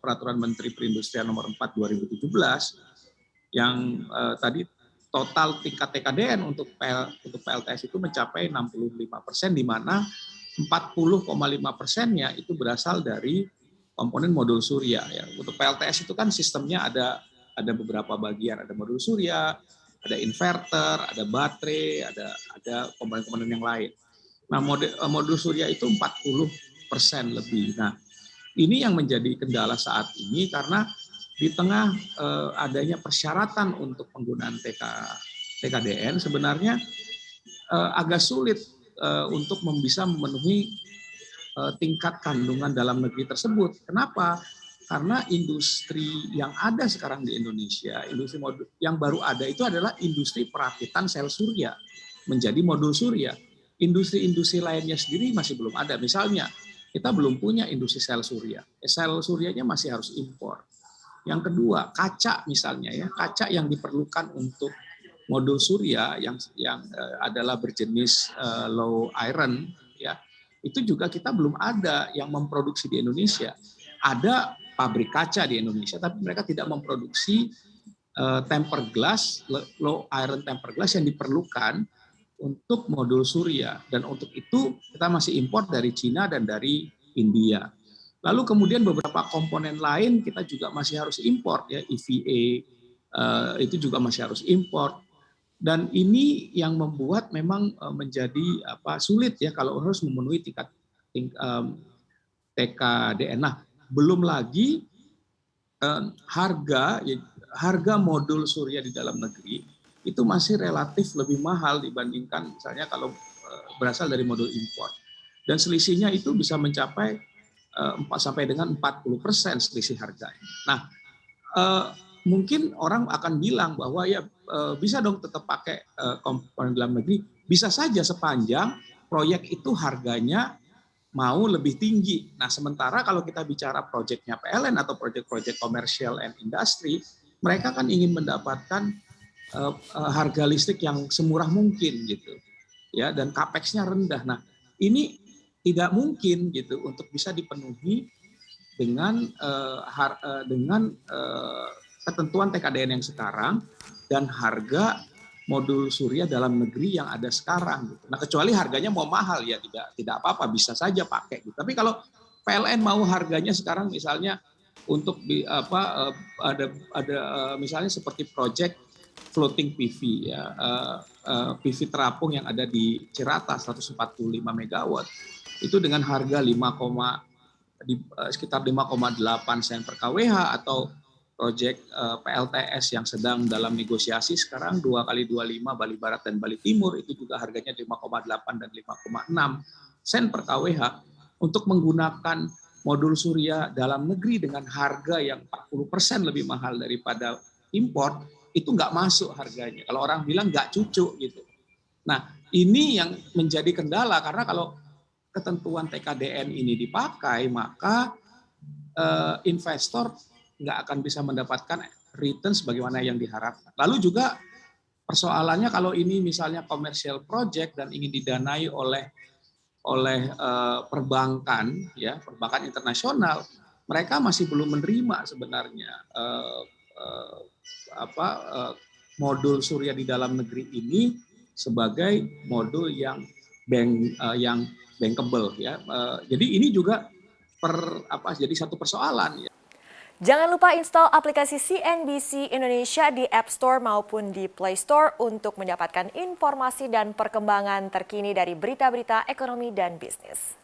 Peraturan Menteri Perindustrian Nomor 4 2017 yang tadi total tingkat TKDN untuk PLTS itu mencapai 65%, di mana 40,5%-nya itu berasal dari komponen modul surya. Ya. Untuk PLTS itu kan sistemnya ada beberapa bagian, ada modul surya, ada inverter, ada baterai, ada komponen-komponen yang lain. Nah, modul surya itu 40% lebih. Nah, ini yang menjadi kendala saat ini karena di tengah adanya persyaratan untuk penggunaan TKDN sebenarnya agak sulit untuk bisa memenuhi tingkat kandungan dalam negeri tersebut. Kenapa? Karena industri yang ada sekarang di Indonesia, industri modul yang baru ada itu adalah industri perakitan sel surya menjadi modul surya. Industri-industri lainnya sendiri masih belum ada. Misalnya, kita belum punya industri sel surya. Sel suryanya masih harus impor. Yang kedua, kaca misalnya ya, kaca yang diperlukan untuk modul surya yang adalah berjenis low iron ya. Itu juga kita belum ada yang memproduksi di Indonesia. Ada pabrik kaca di Indonesia tapi mereka tidak memproduksi tempered glass, low iron tempered glass yang diperlukan untuk modul surya, dan untuk itu kita masih impor dari Cina dan dari India. Lalu kemudian beberapa komponen lain kita juga masih harus impor ya, EVA itu juga masih harus impor, dan ini yang membuat memang menjadi sulit ya kalau harus memenuhi tingkat TKDN. Nah, belum lagi harga modul surya di dalam negeri itu masih relatif lebih mahal dibandingkan misalnya kalau berasal dari modul impor. Dan selisihnya itu bisa mencapai 4 sampai dengan 40% selisih harganya. Nah, mungkin orang akan bilang bahwa ya bisa dong tetap pakai komponen dalam negeri. Bisa saja sepanjang proyek itu harganya mau lebih tinggi. Nah, sementara kalau kita bicara proyeknya PLN atau proyek-proyek commercial and industry, mereka kan ingin mendapatkan harga listrik yang semurah mungkin gitu ya, dan capex-nya rendah. Nah, ini tidak mungkin gitu untuk bisa dipenuhi dengan ketentuan TKDN yang sekarang dan harga modul surya dalam negeri yang ada sekarang gitu. Nah, kecuali harganya mau mahal ya tidak apa-apa, bisa saja pakai gitu. Tapi kalau PLN mau harganya sekarang misalnya untuk ada misalnya seperti proyek floating PV ya, PV terapung yang ada di Cirata 145 megawatt itu dengan harga sekitar 5,8 sen per kWh, atau proyek PLTS yang sedang dalam negosiasi sekarang 2x25 Bali Barat dan Bali Timur itu juga harganya 5,8 dan 5,6 sen per kWh untuk menggunakan modul surya dalam negeri dengan harga yang 40% lebih mahal daripada impor. Itu nggak masuk harganya. Kalau orang bilang nggak cucu gitu. Nah, ini yang menjadi kendala karena kalau ketentuan TKDN ini dipakai, maka investor nggak akan bisa mendapatkan return sebagaimana yang diharapkan. Lalu juga persoalannya kalau ini misalnya commercial project dan ingin didanai oleh perbankan, ya perbankan internasional, mereka masih belum menerima sebenarnya modul surya di dalam negeri ini sebagai modul yang bankable ya. Jadi ini juga jadi satu persoalan ya. Jangan lupa install aplikasi CNBC Indonesia di App Store maupun di Play Store untuk mendapatkan informasi dan perkembangan terkini dari berita-berita ekonomi dan bisnis.